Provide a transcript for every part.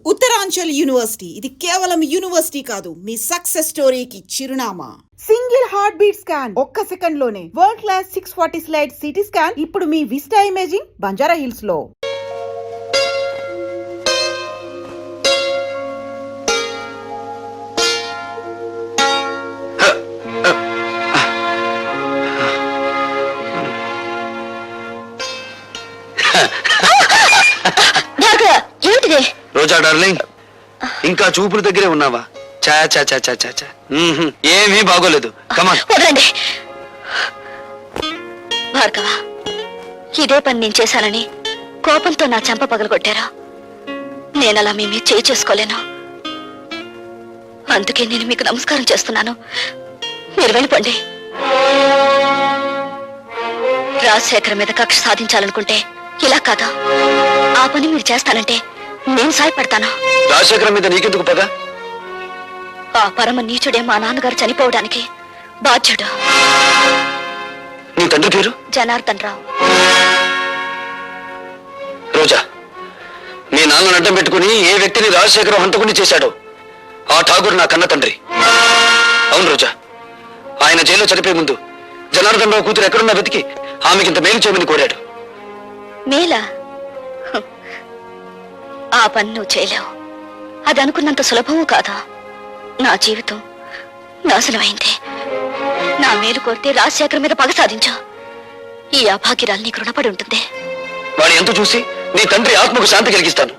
Uttaranchal university ఇది కేవలం university కాదు, మీ సక్సెస్ స్టోరీకి చిరునామా. సింగిల్ హార్ట్ బీట్ స్కాన్ ఒక్క సెకండ్ లోనే world class 640 slide CT scan ఇప్పుడు మీ విస్టా ఇమేజింగ్ బంజారా హిల్స్ లో. రోజా డార్లింగ్, ఇంకా చూపుల దగ్గరే ఉన్నావా? చా చా చా చా చా చా ఏమీ బాగోలేదు. కమాన్ వదలండి. భార్గవ, ఇదే పని నేను చేశానని కోపంతో నా చెంప పగలగొట్టారా? నేనలా మీ మీద చేయి చేసుకోలేను. అందుకే నేను మీకు నమస్కారం చేస్తున్నాను. మీరు వెళ్ళిపోండి. రాజశేఖర్ మీద కక్ష సాధించాలనుకుంటే ఇలా కాదా? ఆ పని మీరు చేస్తానంటే నేను సాయపడతాను. రాజశేఖర్ మీద నీకెందుకు పగ? ఆ పరమ నీచుడే మా నాన్నగారు చనిపోవడానికి బాధ్యుడు. నీ తండ్రి పేరు? జనార్దన్ రావు. రోజా, మీ నాన్నను అడ్డం పెట్టుకుని ఏ వ్యక్తిని రాజశేఖరం హంతకుని చేశాడో ఆ ఠాగూర్ నా కన్న తండ్రి. అవును రోజా, ఆయన జైల్లో చనిపోయే ముందు జనార్దన్ రావు కూతురు ఎక్కడున్నా వెతికి ఆమెకింత మేలు చేయమని కోరాడు. మేలా? ఆ పని నువ్వు చేయలేవు. అది అనుకున్నంత సులభము కాదా? నా జీవితం నాశనమైంది. నా మేలు కోరితే రాజశేఖర్ మీద పగ సాధించు. ఈ అభాగ్యరాలు నీకు రుణపడి ఉంటుంది. వాడు ఎంత చూసి నీ తండ్రి ఆత్మకు శాంతి కలిగిస్తాను.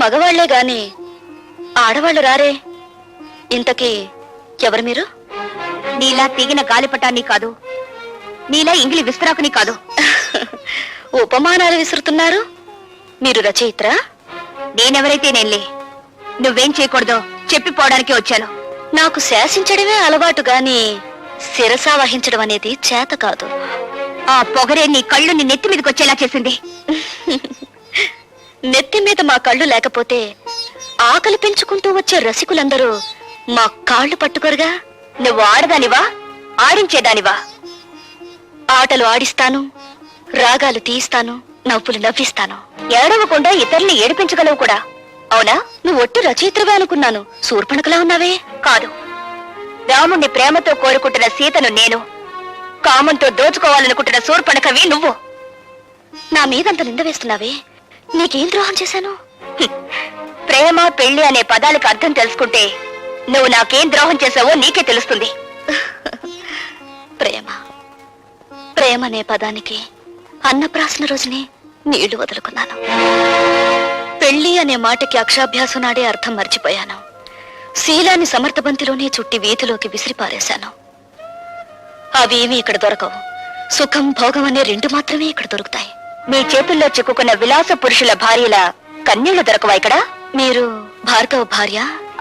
మగవాళ్లే గాని ఆడవాళ్లు రారే. ఇంతకీ ఎవరు మీరు? నీలా తీగిన గాలిపటాన్ని కాదు, నీలా ఇంగిలి విస్తరాకుని కాదు. ఉపమానాలు విసురుతున్నారు. మీరు రచయిత్రా? నేనెవరైతే నేనులే. నువ్వేం చేయకూడదో చెప్పిపోవడానికి వచ్చాను. నాకు శాసించడమే అలవాటు గాని శిరసా వహించడం అనేది చేత కాదు. ఆ పొగరే నీ కళ్ళు నీ నెత్తి మీదకి వచ్చేలా చేసింది. నెత్తి మీద మా కళ్ళు లేకపోతే ఆకలి పెంచుకుంటూ వచ్చే రసికులందరూ మా కాళ్ళు పట్టుకోరుగా. నువ్వు ఆడదానివా, ఆడించేదానివా? ఆటలు ఆడిస్తాను, రాగాలు తీయిస్తాను, నవ్వులు నవ్విస్తాను. ఏడవకుండా ఇతరుల్ని ఏడిపించగలవు కూడా. అవునా? నువ్వు ఒట్టి రచయిత్రవే అనుకున్నాను. శూర్పణఖలా ఉన్నావే. కాదు, రాముణ్ణి ప్రేమతో కోరుకుంటున్న సీతను నేను, కామంతో దోచుకోవాలనుకుంటున్న శూర్పణఖవి నువ్వు. నా మీదంత నింద వేస్తున్నావే. నీకేం ద్రోహం చేశాను? ప్రేమ పెళ్లి అనే పదాలకు అర్థం తెలుసుకుంటే నువ్వు నాకేం ద్రోహం చేశావో నీకే తెలుస్తుంది. ప్రేమ ప్రేమ అనే పదానికి అన్నప్రాసన రోజునే నీళ్లు వదులుకున్నాను. పెళ్లి అనే మాటకి అక్షాభ్యాసం నాడే అర్థం మర్చిపోయాను. శీలాన్ని సమర్థబంతిలోనే చుట్టి వీధిలోకి విసిరిపారేశాను. అవేమీ ఇక్కడ దొరకవు. సుఖం భోగం అనే రెండు మాత్రమే ఇక్కడ దొరుకుతాయి. మీ చేతుల్లో చిక్కుకున్న విలాస పురుషుల భార్యల కన్యలు దొరకవా ఇక్కడ? మీరు భార్గవ భార్య?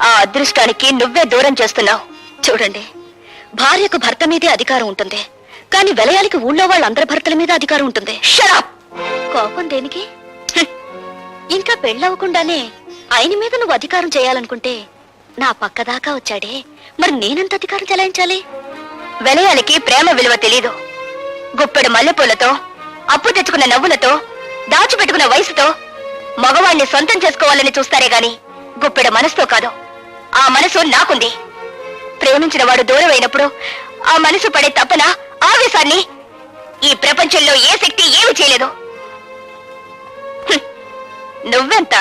ఆ అదృష్టానికి నువ్వే దూరం చేస్తున్నావు. చూడండి, భార్యకు భర్త మీదే అధికారం ఉంటుంది, కానీ వెలయాలికి ఊళ్ళో వాళ్ళందరి భర్తల మీద అధికారం ఉంటుంది. షరాప్! కోపం దేనికి? ఇంకా పెళ్ళవకుండానే ఆయన మీద నువ్వు అధికారం చేయాలనుకుంటే నా పక్కదాకా వచ్చాడే, మరి నేనెంత అధికారం చెలాయించాలి? వెలయాలికి ప్రేమ విలువ తెలీదు. గుప్పెడు మల్లెపూలతో, అప్పు తెచ్చుకున్న నవ్వులతో, దాచిపెట్టుకున్న వయసుతో మగవాణ్ణి సొంతం చేసుకోవాలని చూస్తారే గాని గుప్పెడు మనసుతో కాదు. ఆ మనసు నాకుంది. ప్రేమించిన వాడు దూరం అయినప్పుడు ఆ మనసు పడే తపన, ఆవేశాన్ని ఈ ప్రపంచంలో ఏ శక్తి ఏమి చేయలేదు. నువ్వెంత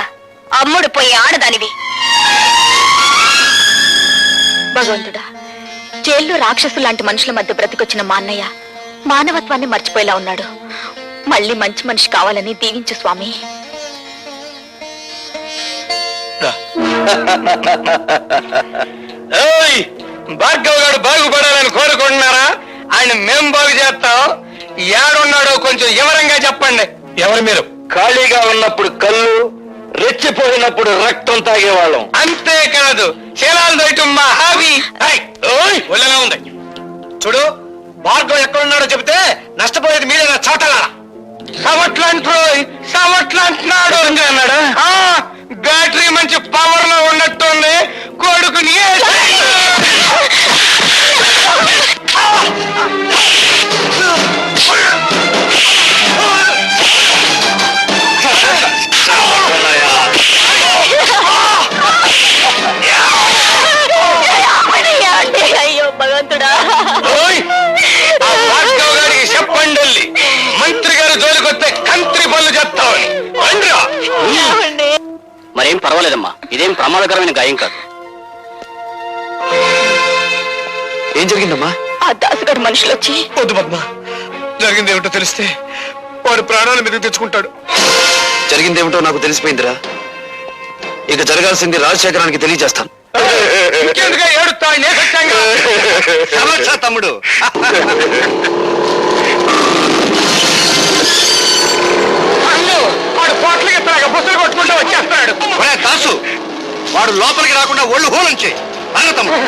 అమ్ముడు పోయే ఆడదానివి. భగవంతుడా, జైల్లో రాక్షసులాంటి మనుషుల మధ్య బ్రతికొచ్చిన మా అన్నయ్య మానవత్వాన్ని మర్చిపోయేలా ఉన్నాడు. మళ్ళీ మంచి మనిషి కావాలని దీవించు స్వామి. భార్గవ్ గారు బాగుపడాలని కోరుకుంటున్నారా? ఆయన మేం బాగు చేస్తాం. ఏడున్నాడో కొంచెం వివరంగా చెప్పండి. ఎవరు మీరు? ఖాళీగా ఉన్నప్పుడు కళ్ళు, రెచ్చిపోయినప్పుడు రక్తం తాగేవాళ్ళం. అంతేకాదు శీలాలు దయటం మా హాబీ. ఒళ్ళనే ఉంది చూడు. భార్గవ్ ఎక్కడున్నాడో చెబితే నష్టపోయేది మీరేనా చోటలా? సవట్లంటున్నాడు అన్నాడా? బ్యాటరీ మంచి పవర్ లో ఉన్నట్టుంది. కొడుకుని అయ్యో భగవంతుడా. భార్గవ్ గారికి చెప్పండి, మంత్రి గారు జోలికొస్తే కంత్రి పనులు చెప్తామని. మరేం పర్వాలేదమ్మా, ఇదేం ప్రమాదకరమైన గాయం కాదు. ఏం జరిగిందమ్మా? ఆ దాసుగారు మనుషులు వచ్చి వద్దు పద్మ, జరిగిందేమిటో తెలిస్తే వాడు ప్రాణాల మీద తెచ్చుకుంటాడు. జరిగిందేమిటో నాకు తెలిసిపోయిందిరా. ఇక జరగాల్సింది రాజశేఖరానికి తెలియజేస్తాను. ఇంకెందుగా ఏడుస్తా? తమ్ముడు వాడు పోట్లకి బుసలు కొట్టుకుంటూ వచ్చేస్తున్నాడు. దాసు, వాడు లోపలికి రాకుండా ఒళ్ళు హోలంచే అన్న తమ్ముడు.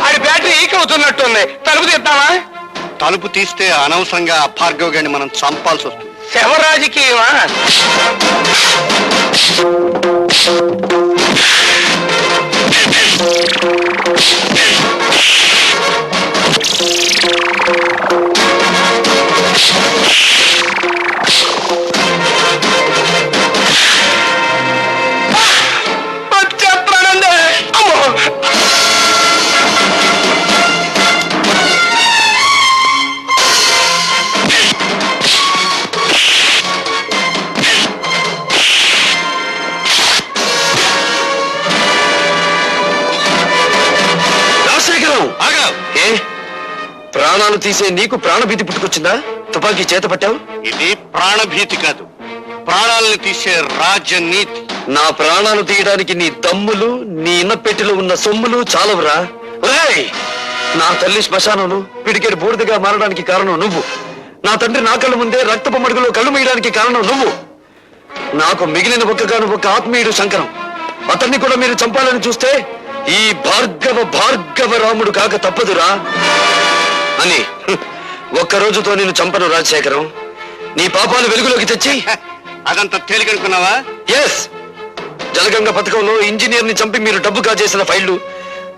ఆడి బ్యాటరీ ఈక్ అవుతున్నట్టుంది. తలుపు తీద్దామా? తలుపు తీస్తే అనవసరంగా భార్గవ్ గారిని మనం చంపాల్సి వస్తుంది. శవ రాజకీయమా? వచ్చేస్తానండి. అమ్మో, రాజశేఖరం ఆగా, ఏ ప్రాణాలు తీసే నీకు ప్రాణభీతి పుట్టుకొచ్చిందా? తుపాకీ చేత పట్టావు. ఇది ప్రాణభీతి కాదు, ప్రాణాలను తీసే రాజనీతి. నా ప్రాణాలు తీయడానికి నీ దమ్ములు, నీ ఇన్నపెట్టిలో ఉన్న సొమ్ములు చాలవురా. ఒరేయ్, నా తల్లి శ్మశానంలో పిడికెడు బూడిదగా మారడానికి కారణం నువ్వు. నా తండ్రి నా కళ్ళ ముందే రక్తపు మడుగులో కళ్ళు మీయడానికి కారణం నువ్వు. నాకు మిగిలిన ఒక్కగాను ఒక ఆత్మీయుడు శంకరం. అతన్ని కూడా మీరు చంపాలని చూస్తే ఈ భార్గవ రాముడు కాక తప్పదురా అని ఒక్క రోజుతో నేను చంపను రాజశేఖరం. నీ పాపాలు వెలుగులోకి తెచ్చి అదంతా తేలికనుకున్నావా? ఎస్, జలగంగ పథకంలో ఇంజనీర్ ని చంపి మీరు డబ్బు కాజేసిన ఫైళ్లు,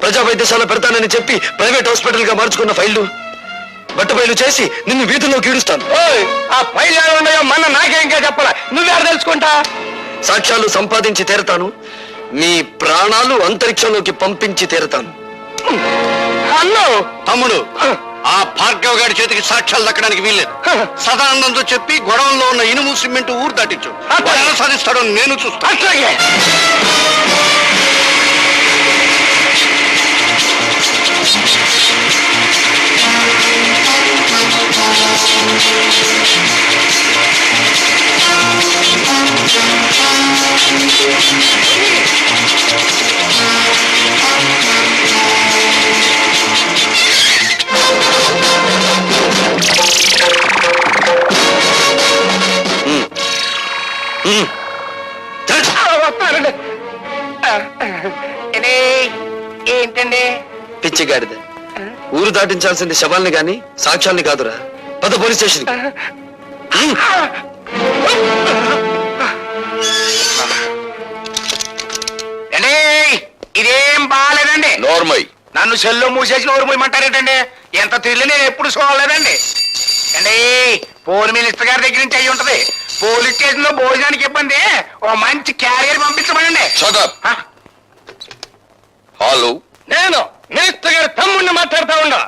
ప్రజా వైద్యశాల పెడతానని చెప్పి ప్రైవేట్ హాస్పిటల్ గా మార్చుకున్న ఫైళ్లు, బట్టబయలు చేసి నిన్ను వీధుల్లోకి ఈడుస్తాను. ఆ ఫైల్ ఉన్నాయో మన నాకే ఇంకా చెప్పాల. నువ్వెక్కడ తెలుసుకుంటా? సాక్ష్యాలు సంపాదించి తీరతాను. మీ ప్రాణాలు అంతరిక్షంలోకి పంపించి తీరతాను. అన్ను తమ్ముడు, ఆ భార్గవ్ గారి చేతికి సాక్ష్యాలు దక్కడానికి వీల్లేదు. సదానందంతో చెప్పి గొడవల్లో ఉన్న ఇనుము సిమెంట్ ఊరు దాటించు. వాడు ఎలా సాధిస్తాడో నేను చూస్తాను. అట్లాగే. వస్తానండి. ఏంటండి? పిచ్చిగాడిద, ఊరు దాటించాల్సింది శవాల్ని గాని సాక్ష్యాల్ని కాదురా. పద పోలీస్ స్టేషన్. ఇదేం బాగాలేదండి. నోర్మై, నన్ను సెల్లో మూసేసి నోరు మూయమంటారేటండి? ఎంత తిరిగి నేను ఎప్పుడు చూడలేదండి. అండి, పోల్ మినిస్టర్ గారి దగ్గర నుంచి అయ్యి ఉంటది. పోలీస్ స్టేషన్ లో భోజనానికి ఇబ్బంది, ఓ మంచి క్యారియర్ పంపించమనండి. హలో, నేను మినిస్టర్ గారి తమ్ముడిని మాట్లాడుతా ఉన్నా.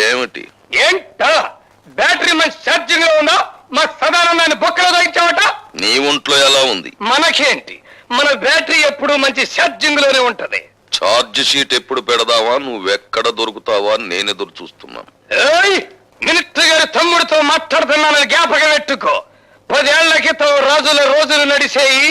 ఏమిటి? ఏంటా బ్యాటరీ మంచి ఛార్జింగ్ లో ఉందా? మా సదానందాన్ని బొక్కలో తగ్గించావట. నీ ఒంట్లో ఎలా ఉంది? మనకేంటి, మన బ్యాటరీ ఎప్పుడు మంచి ఛార్జింగ్ లోనే ఉంటది. ఛార్జ్ షీట్ ఎప్పుడు పెడదావా, నువ్వెక్కడ దొరుకుతావా నేను ఎదురు చూస్తున్నాను. ఏయ్, మినిస్టర్ గారి తమ్ముడితో మాట్లాడుతున్నానని జ్ఞాపకం పెట్టుకో. 10 ఏళ్ల క్రితం రాజుల రోజులు నడిచేయి,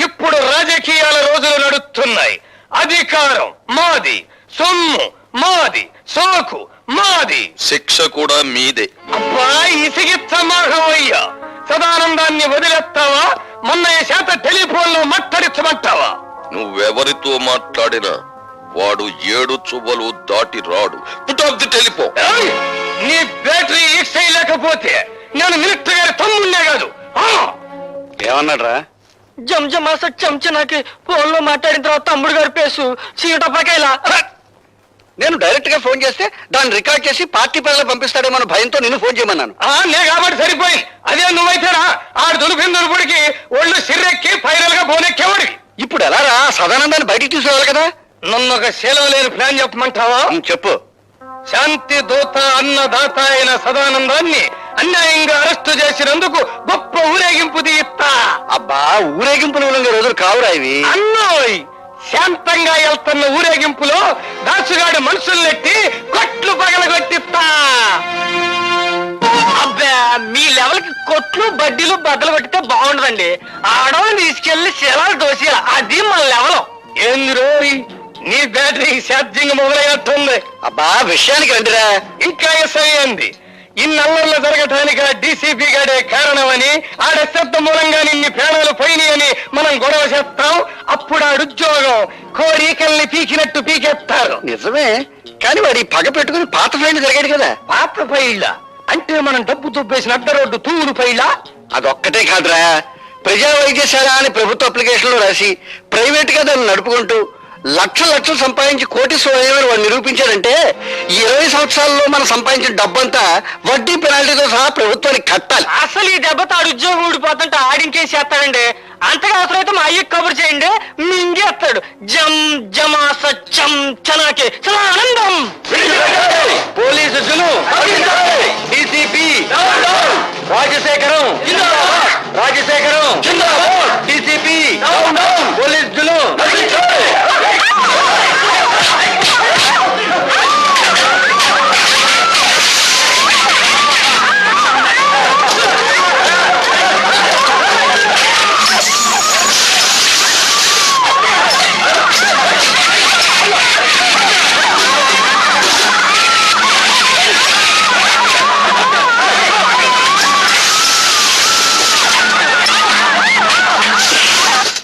ఇప్పుడు రాజకీయాల రోజులు నడుస్తున్నాయి. అధికారం మాది, సొమ్ము మాది, సోకు మాది. శిక్ష కూడా మీదే. అబ్బా ఇసిగిచ్చమాహవయ్యా, సదానందాన్ని వదిలేస్తావా? మొన్న చేత టెలిఫోన్ లో మాట్లాడించమంటావా? నువ్వెవరితో మాట్లాడినా వాడు 7 చువ్వలు దాటి రాడు. Put off the telephone. ఏయ్, నీ బ్యాటరీ ఈక్స్ లేకపోతే నేను మినిస్టర్ గారి తమ్ముడినే కాదు. ఏమన్నాడ్రా? జంజమాస చెంచనాకి ఫోన్ లో మాట్లాడిన తర్వాత తమ్ముడు గారి పేసు చీటపకాయలా. నేను డైరెక్ట్ గా ఫోన్ చేస్తే దాన్ని రికార్డ్ చేసి పార్టీ ప్రజలు పంపిస్తాడేమో భయంతో నిన్ను ఫోన్ చేయమన్నాను. నే కాబట్టి సరిపోయింది. అదే నువ్వైతేనా ఆడు దులిపిన దులుపుడికి ఒళ్ళు సిర్రెక్కి ఫైనల్ గా బోనెక్కేవాడివి. ఇప్పుడు ఎలా రా సదానందాన్ని బయటికి తీసుకురావాలి కదా. నన్ను ఒక శీలం లేని ప్లాన్ చెప్పమంటావా? చెప్పు. శాంతి దూత అన్నదాత అయిన సదానందాన్ని అన్యాయంగా అరెస్టు చేసినందుకు గొప్ప ఊరేగింపు తీస్తా. అబ్బా ఊరేగింపులు ఉన్న రోజులు కావురా ఇవి. అన్నోయ్, శాంతంగా వెళ్తున్న ఊరేగింపులో దాసుగాడి మనుషుల్నెట్టి కొట్లు పగలగొట్టిస్తా. అబ్బా మీ లెవెల్ కి కొట్లు బడ్డీలు బద్దలు కొట్టితే బాగుండదండి. ఆడవాళ్ళని తీసుకెళ్లి శిలాలు దోసేయాలి, అది మన లెవెల్. ఏంది రోయ్, నీ బ్యాటరీ ఛార్జింగ్ మొదలైనట్టుంది. అబ్బా విషయానికి రండిరా. ఇంకా ఎస్ఐంది. ఇన్నల్లర్లు జరగటానికి డీసీపీ గాడే కారణమని, ఆడ శబ్ద మూలంగా నిన్ని ప్రాణాలు పోయినాయని మనం గొడవ చేస్తాం. అప్పుడు ఆడుద్యోగం కోరికల్ని పీకినట్టు పీకేస్తారు. నిజమే, కానీ వాడి పగ పెట్టుకుని పాత ఫ్రెండ్ జరిగాడు కదా. పాత పైళ్ళ అంటే మనం డబ్బు దుబ్బేసిన అడ్డ రోడ్డు తూడు పైళ్ళ. అదొక్కటే కాదురా, ప్రజా వైద్యశాల అని ప్రభుత్వ అప్లికేషన్ లో రాసి ప్రైవేట్ గా దాన్ని నడుపుకుంటూ లక్షలు సంపాదించి కోటీశ్వరుడని వాడు నిరూపించాడంటే ఈ 20 సంవత్సరాల్లో మనం సంపాదించిన డబ్బంతా వడ్డీ పెనాల్టీతో సహా ప్రభుత్వానికి కట్టాలి. అసలు ఈ దెబ్బతో ఆడు ఉద్యోగం ఊడిపోతుంటే ఆడించేసేస్తాడండి. అంతగా అవసరమైతే మా అయ్యకి కబురు చేయండి, మింగేస్తాడు. జం జమాస చం చనాకి ఆనందం. Police DCP Rajasekharam DCP police జులు.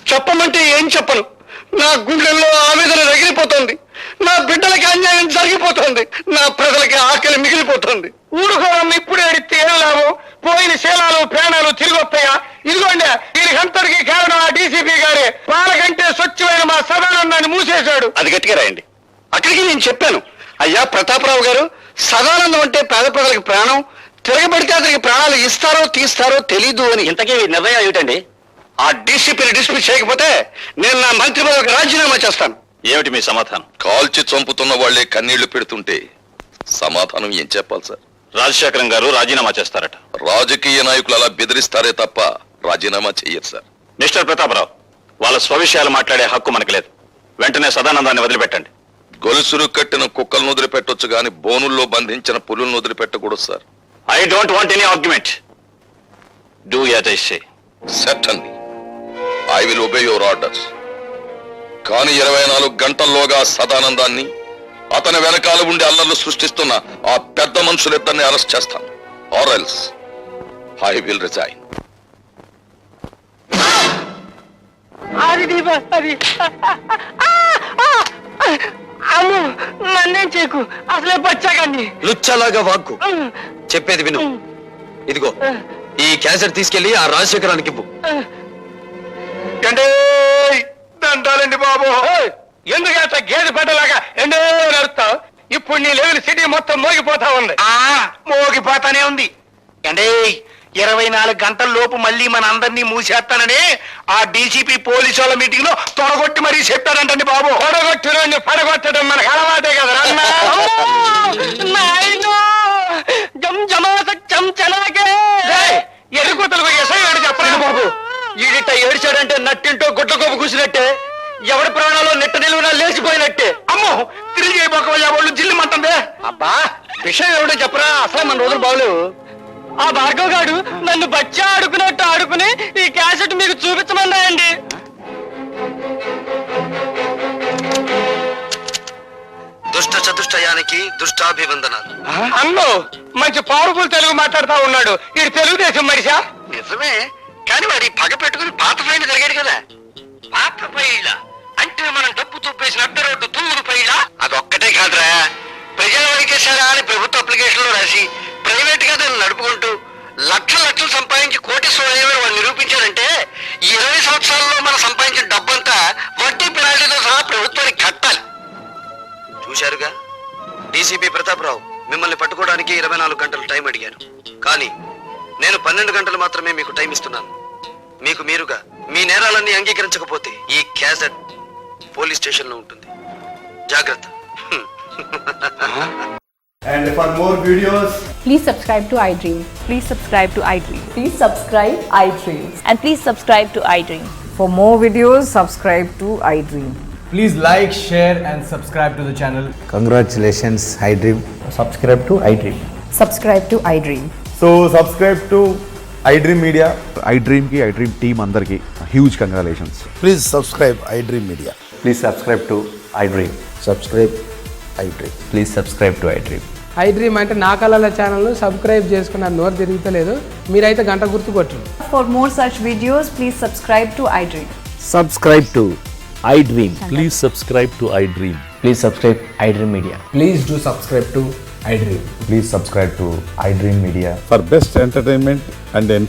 చెప్పమంటే ఏం చెప్పను. నా గుండెల్లో ఆవేదన రగిలిపోతుంది. నా బిడ్డలకి అన్యాయం జరిగిపోతుంది. నా ప్రజలకి ఆకలి మిగిలిపోతుంది. ఊరుకోవడం ఇప్పుడే అడిగితే ఏం లాభం? పోయిన శీలాలు ప్రాణాలు తిరిగి వస్తాయా? ఇదిగోండి, దీనికి అంతటికి కారణం ఆ డీసీపీ గారే. వాళ్ళకంటే స్వచ్ఛమైన మా సదానందాన్ని మూసేశాడు. అది గట్టిగా రాయండి. అక్కడికి నేను చెప్పాను, అయ్యా ప్రతాపరావు గారు, సదానందం అంటే పేద ప్రజలకు ప్రాణం, తిరగబడితే అతనికి ప్రాణాలు ఇస్తారో తీస్తారో తెలీదు అని. ఇంతకీ నిర్ణయం ఏమిటండి? ఆ డీసీపీని డిస్మిస్ చేయకపోతే నేను నా మంత్రి పదవికి రాజీనామా చేస్తాను. ఏమిటి మీ సమాధానం? కాల్చి చంపుతున్న వాళ్లే కన్నీళ్లు పెడుతుంటే సమాధానం ఏం చెప్పాలి సార్? రాజశేఖరం గారు రాజీనామా చేస్తారట. రాజకీయ నాయకులు అలా బెదిరిస్తారే తప్ప రాజీనామా చెయ్యరు సార్. మిస్టర్ ప్రతాపరావు, వాళ్ళ స్వవిషయాలు మాట్లాడే హక్కు మనకు లేదు. వెంటనే సదానందాన్ని వదిలిపెట్టండి. గొలుసులు కట్టిన కుక్కలను వదిలిపెట్టొచ్చు గాని బోనుల్లో బంధించిన పులులను వదిలిపెట్టకూడదు sir. I don't want any argument. Do as I say. Certainly. I will obey your orders. కానీ 24 గంటల్లోగా సదానందాన్ని, అతని వెనకాల ఉండి అల్లర్లు సృష్టిస్తున్న ఆ పెద్ద మనుషులిద్దరిని అరెస్ట్ చేస్తాను. Or else I will resign. అది అమ్ము నన్నేం చేయకు, అసలే బచ్చాకండి. లుచ్చలాగా వాక్కు. చెప్పేది విను. ఇదిగో ఈ క్యాసెట్ తీసుకెళ్లి ఆ రాజశేఖరానికి ఇవ్వు. దండాలండి బాబు. ఎందుకంట గేదె పడ్డలాగా ఎండో నడుస్తావు? ఇప్పుడు నీ లెవెల్ సిటీ మొత్తం మోగిపోతా ఉంది. మోగిపోతానే ఉంది. అంటే 24 గంటల లోపు మళ్ళీ మన అందరినీ మూసేస్తానని ఆ డీసీపీ పోలీసు వాళ్ళ మీటింగ్ లో తొడగొట్టి మరీ చెప్పాడంటండి బాబు. తొడగొట్టిన పడగొట్టడం మనకు అలవాటే కదా. జమాస చం చనాకే ఎరుగుతలకు ఎసయ్యాడు చెప్పండి బాబు. ఈడిట ఏడిచాడంటే నట్టింటో గుడ్ల కోపు కూసినట్టే, ఎవడి ప్రాణాలు నెట్ట నిలువునా లేచిపోయినట్టే. అమ్మో తిరిగి అయిపోకవయ్యా వాళ్ళు జిల్లుమంటుందే. అబ్బా విషయం ఏమిటో చెప్పరా, అసలే మన రోజులు బాగలేవు. ఆ భార్గవ్ గాడు నన్ను బచ్చా ఆడుకున్నట్టు ఆడుకుని ఈ క్యాసెట్ మీకు చూపించమన్నాయండి. దుష్ట చతుష్టయానికి దుష్టాభివందనాలు. అన్నో మంచి పవర్ఫుల్ తెలుగు మాట్లాడుతా ఉన్నాడు. ఇది తెలుగుదేశం మనిషా? నిజమే, కానీ వాడి పగ పెట్టుకుని పాత ఫైల్ జరిగాడు కదా. పాత ఫైళ్ళ అంటే మనం డబ్బు తొప్పేసిన అడ్డ రోడ్డు తూరు ఫైళ్ళ. అదొక్కటే కాదురా, ప్రజల వైకేశారా అని ప్రభుత్వ అప్లికేషన్ లో రాసి ప్రైవేట్ గా దాన్ని నడుపుకుంటూ లక్షలు లక్షలు సంపాదించి కోటీశ్వరుడు అయ్యేవారు వాడు నిరూపించారంటే ఈ 20 సంవత్సరాల్లో మనం సంపాదించిన డబ్బంతా వడ్డీ పెనాల్టీతో సహా ప్రభుత్వానికి కట్టాలి. చూశారుగా, డీసీపీ ప్రతాపరావు మిమ్మల్ని పట్టుకోవడానికి 24 గంటలు టైం అడిగారు. కానీ నేను 12 గంటలు మాత్రమే మీకు టైం ఇస్తున్నాను. మీకు మీరుగా మీ నేరాలన్నీ అంగీకరించకపోతే ఈ క్యాసెట్ పోలీస్ స్టేషన్ లో ఉంటుంది. జాగ్రత్త. And for more videos, Please subscribe to iDream. Please subscribe to iDream. Please subscribe iDream. And please subscribe to iDream. For more videos, subscribe to iDream. please like, share and subscribe to the channel. Congratulations, iDream. Subscribe to iDream. Subscribe to iDream. So subscribe to iDream Media. iDream ki iDream team andarki huge congratulations. Please subscribe I dream media. Please subscribe to iDream. Subscribe I dream. Please subscribe to iDream. iDream అంటే నా కళల ఛానల్ను subscribe చేసుకున్న నోరు తిరుగుతలేదు, మీరైతే గంట గుర్తు కొట్టండి. For more such videos, please subscribe to iDream. Subscribe to iDream. Please subscribe to I dream. Please subscribe iDream Media. Please do subscribe to iDream. Please subscribe to iDream Media. For best entertainment and